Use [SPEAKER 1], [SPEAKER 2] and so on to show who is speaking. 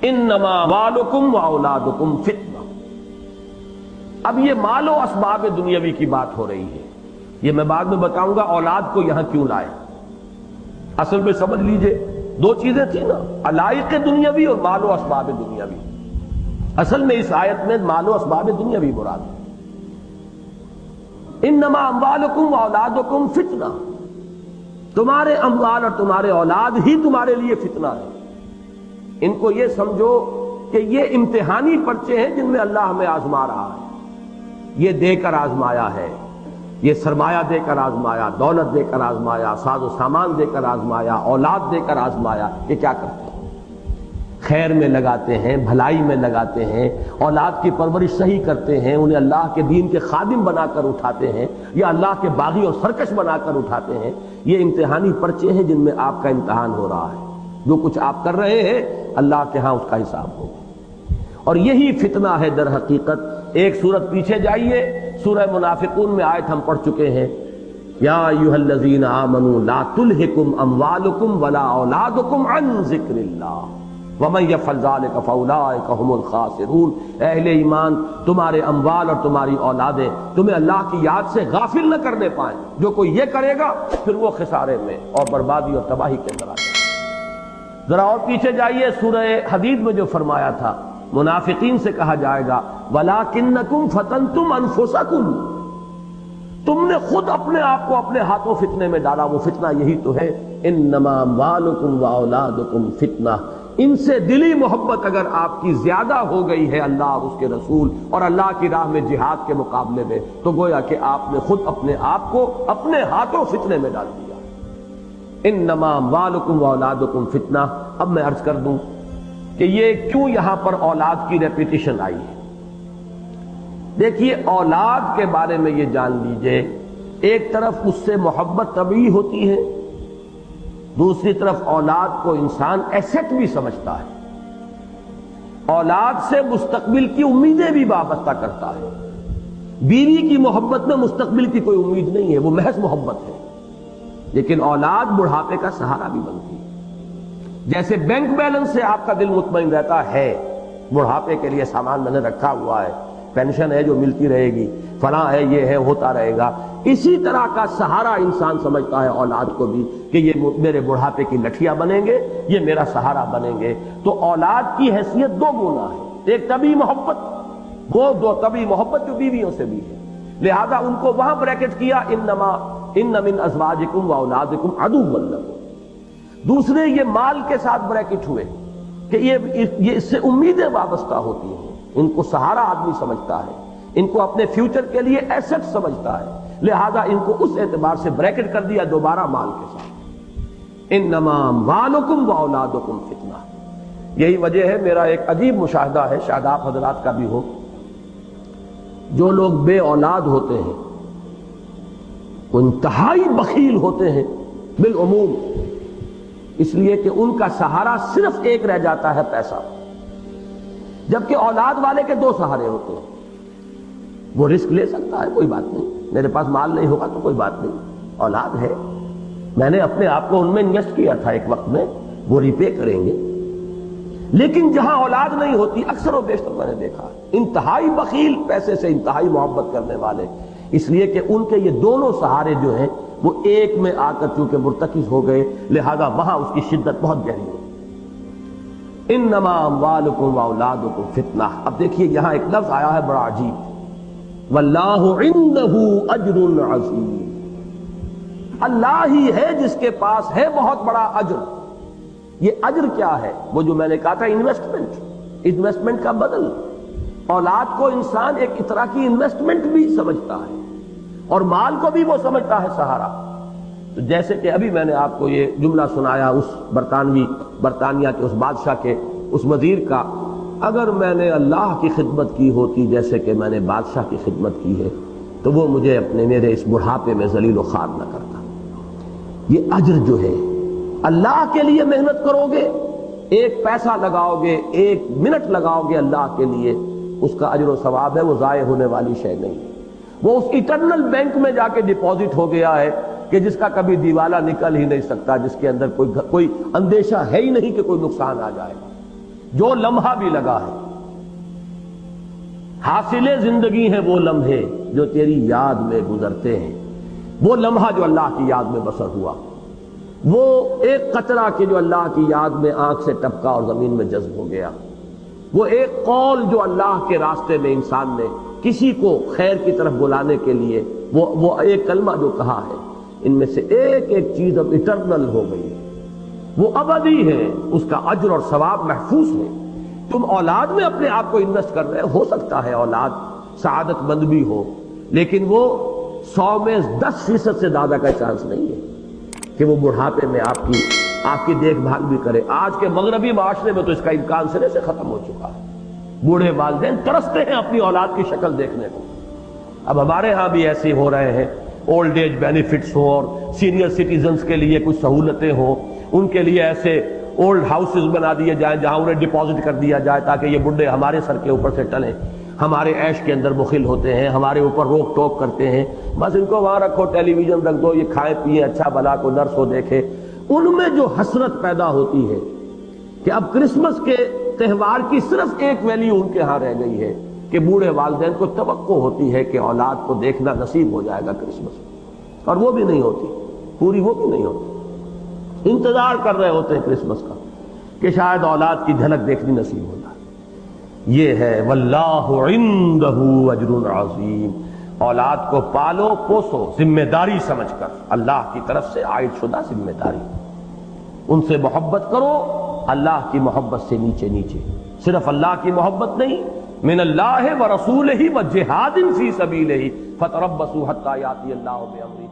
[SPEAKER 1] انما اموالکم واولادکم فتنہ۔ اب یہ مال و اسباب دنیاوی کی بات ہو رہی ہے، یہ میں بعد میں بتاؤں گا اولاد کو یہاں کیوں لائے۔ اصل میں سمجھ لیجئے دو چیزیں تھیں نا، علائق دنیاوی اور مال و اسباب دنیاوی۔ اصل میں اس آیت میں مال و اسباب دنیاوی مراد ہے۔ انما اموالکم واولادکم فتنہ، تمہارے اموال اور تمہارے اولاد ہی تمہارے لیے فتنہ ہے۔ ان کو یہ سمجھو کہ یہ امتحانی پرچے ہیں جن میں اللہ ہمیں آزما رہا ہے۔ یہ دے کر آزمایا ہے، یہ سرمایہ دے کر آزمایا، دولت دے کر آزمایا، ساز و سامان دے کر آزمایا، اولاد دے کر آزمایا۔ یہ کیا کرتے ہیں؟ خیر میں لگاتے ہیں، بھلائی میں لگاتے ہیں، اولاد کی پرورش صحیح کرتے ہیں، انہیں اللہ کے دین کے خادم بنا کر اٹھاتے ہیں یا اللہ کے باغی اور سرکش بنا کر اٹھاتے ہیں۔ یہ امتحانی پرچے ہیں جن میں آپ کا امتحان ہو رہا ہے۔ جو کچھ آپ کر رہے ہیں اللہ کے ہاں اس کا حساب ہوگا، اور یہی فتنہ ہے در حقیقت۔ ایک سورت پیچھے جائیے، سورہ منافقون میں آیت ہم پڑھ چکے ہیں، یا ایھا الذین آمنوا لا تلھکم اموالکم ولا اولادکم عن ذکر اللہ ومن یفعل ذلک فاولئک ھم الخاسرون۔ اہل ایمان، تمہارے اموال اور تمہاری اولادیں تمہیں اللہ کی یاد سے غافل نہ کرنے پائیں۔ جو کوئی یہ کرے گا پھر وہ خسارے میں اور بربادی اور تباہی کے اندر آ جائے گا۔ ذرا اور پیچھے جائیے، سورہ حدید میں جو فرمایا تھا منافقین سے کہا جائے گا وَلَٰكِنَّكُمْ فَتَنْتُمْ أَنفُسَكُمْ، تم نے خود اپنے آپ کو اپنے ہاتھوں فتنے میں ڈالا۔ وہ فتنہ یہی تو ہے، انما اموالکم واولادکم فتنہ۔ ان سے دلی محبت اگر آپ کی زیادہ ہو گئی ہے اللہ اور اس کے رسول اور اللہ کی راہ میں جہاد کے مقابلے میں، تو گویا کہ آپ نے خود اپنے آپ کو اپنے ہاتھوں فتنے میں ڈال دیا۔ انما اموالکم واولادکم فتنہ۔ اب میں عرض کر دوں کہ یہ کیوں یہاں پر اولاد کی ریپیٹیشن آئی ہے۔ دیکھیے، اولاد کے بارے میں یہ جان لیجئے، ایک طرف اس سے محبت طبعی ہوتی ہے، دوسری طرف اولاد کو انسان ایسٹ بھی سمجھتا ہے۔ اولاد سے مستقبل کی امیدیں بھی وابستہ کرتا ہے۔ بیوی کی محبت میں مستقبل کی کوئی امید نہیں ہے، وہ محض محبت ہے، لیکن اولاد بڑھاپے کا سہارا بھی بنتی ہے۔ جیسے بینک بیلنس سے آپ کا دل مطمئن رہتا ہے، بڑھاپے کے لیے سامان میں نے رکھا ہوا ہے، پینشن ہے جو ملتی رہے گی، فلاں ہے، یہ ہے، ہوتا رہے گا، اسی طرح کا سہارا انسان سمجھتا ہے اولاد کو بھی کہ یہ میرے بڑھاپے کی لٹھیا بنیں گے، یہ میرا سہارا بنیں گے۔ تو اولاد کی حیثیت دو گنا ہے، ایک طبعی محبت، وہ دو طبعی محبت جو بیویوں سے بھی ہے، لہذا ان کو وہاں بریکٹ کیا ان من ازواجکم واولادکم عدوا لکم۔ دوسرے یہ مال کے ساتھ بریکٹ ہوئے کہ یہ اس سے امیدیں وابستہ ہوتی ہیں، ان کو سہارا آدمی سمجھتا ہے، ان کو اپنے فیوچر کے لیے ایسٹ سمجھتا ہے، لہذا ان کو اس اعتبار سے بریکٹ کر دیا دوبارہ مال کے ساتھ۔ انما اموالکم واولادکم فتنہ۔ یہی وجہ ہے، میرا ایک عجیب مشاہدہ ہے، شاید آپ حضرات کا بھی ہو، جو لوگ بے اولاد ہوتے ہیں وہ انتہائی بخیل ہوتے ہیں بالعموم، اس لیے کہ ان کا سہارا صرف ایک رہ جاتا ہے، پیسہ، جبکہ اولاد والے کے دو سہارے ہوتے ہیں۔ وہ رسک لے سکتا ہے، کوئی بات نہیں، میرے پاس مال نہیں ہوگا تو کوئی بات نہیں، اولاد ہے، میں نے اپنے آپ کو ان میں انویسٹ کیا تھا ایک وقت میں، وہ ریپے کریں گے۔ لیکن جہاں اولاد نہیں ہوتی، اکثر و بیشتر میں نے دیکھا انتہائی بخیل، پیسے سے انتہائی محبت کرنے والے، اس لیے کہ ان کے یہ دونوں سہارے جو ہیں وہ ایک میں آ کر چونکہ مرتکز ہو گئے، لہذا وہاں اس کی شدت بہت گہری ہے۔ انما اموالکم واولادکم فتنہ۔ اب دیکھیے یہاں ایک لفظ آیا ہے بڑا عجیب، واللہ عندہ اجر عظیم۔ اللہ ہی ہے جس کے پاس ہے بہت بڑا اجر۔ یہ اجر کیا ہے؟ وہ جو میں نے کہا تھا انویسٹمنٹ کا بدل۔ اولاد کو انسان ایک طرح کی انویسٹمنٹ بھی سمجھتا ہے، اور مال کو بھی وہ سمجھتا ہے سہارا۔ تو جیسے کہ ابھی میں نے آپ کو یہ جملہ سنایا اس برطانیہ کے اس بادشاہ کے، اس وزیر کا، اگر میں نے اللہ کی خدمت کی ہوتی جیسے کہ میں نے بادشاہ کی خدمت کی ہے تو وہ مجھے میرے اس بڑھاپے میں ذلیل و خوار نہ کرتا۔ یہ اجر جو ہے، اللہ کے لیے محنت کرو گے، ایک پیسہ لگاؤ گے، ایک منٹ لگاؤ گے اللہ کے لیے، اس کا اجر و ثواب ہے، وہ ضائع ہونے والی شے نہیں۔ وہ اس ایٹرنل بینک میں جا کے ڈپازٹ ہو گیا ہے کہ جس کا کبھی دیوالا نکل ہی نہیں سکتا، جس کے اندر کوئی اندیشہ ہے ہی نہیں کہ کوئی نقصان آ جائے گا۔ جو لمحہ بھی لگا ہے، حاصل زندگی ہے وہ لمحے جو تیری یاد میں گزرتے ہیں۔ وہ لمحہ جو اللہ کی یاد میں بسر ہوا، وہ ایک قطرہ کہ جو اللہ کی یاد میں آنکھ سے ٹپکا اور زمین میں جذب ہو گیا، وہ ایک قول جو اللہ کے راستے میں انسان نے کسی کو خیر کی طرف بلانے کے لیے وہ ایک کلمہ جو کہا ہے، ان میں سے ایک ایک چیز اب اٹرنل ہو گئی ہے، وہ ابدی ہے، اس کا اجر اور ثواب محفوظ ہے۔ تم اولاد میں اپنے آپ کو انویسٹ کر رہے ہو سکتا ہے اولاد سعادت مند بھی ہو، لیکن وہ 100 میں 10% سے زیادہ کا چانس نہیں ہے کہ وہ بڑھاپے میں آپ کی دیکھ بھال بھی کرے۔ آج کے مغربی معاشرے میں تو اس کا امکان سرے سے ختم ہو چکا ہے۔ بوڑھے والدین ترستے ہیں اپنی اولاد کی شکل دیکھنے کو۔ اب ہمارے ہاں بھی ایسے ہو رہے ہیں، اولڈ ایج بینیفٹس ہوں اور سینئر سٹیزنز کے لیے کچھ سہولتیں ہوں، ان کے لیے ایسے اولڈ ہاؤسز بنا دیے جائیں جہاں انہیں ڈپازٹ کر دیا جائے تاکہ یہ بڈھے ہمارے سر کے اوپر سے ٹلیں، ہمارے عیش کے اندر مخل ہوتے ہیں، ہمارے اوپر روک ٹوک کرتے ہیں، بس ان کو وہاں رکھو، ٹیلی ویژن رکھ دو، یہ کھائیں پیئیں، اچھا بھلا کو نرس ہو دیکھے۔ ان میں جو حسرت پیدا ہوتی ہے کہ اب کرسمس کے تہوار کی صرف ایک ویلیو ان کے ہاں رہ گئی ہے کہ بوڑھے والدین کو توقع ہوتی ہے کہ اولاد کو دیکھنا نصیب ہو جائے گا کرسمس، اور وہ بھی نہیں ہوتی، پوری وہ بھی نہیں ہوتی۔ انتظار کر رہے ہوتے ہیں کرسمس کا کہ شاید اولاد کی جھلک دیکھنی نصیب ہو جائے۔ یہ ہے واللہ عندہ اجر عظیم۔ اولاد کو پالو پوسو ذمہ داری سمجھ کر، اللہ کی طرف سے عائد شدہ ذمہ داری، ان سے محبت کرو اللہ کی محبت سے نیچے نیچے، صرف اللہ کی محبت نہیں، من اللہ ورسولہ وجہاد فی سبیلہ فتربصوا حتی یاتی اللہ بامرہ۔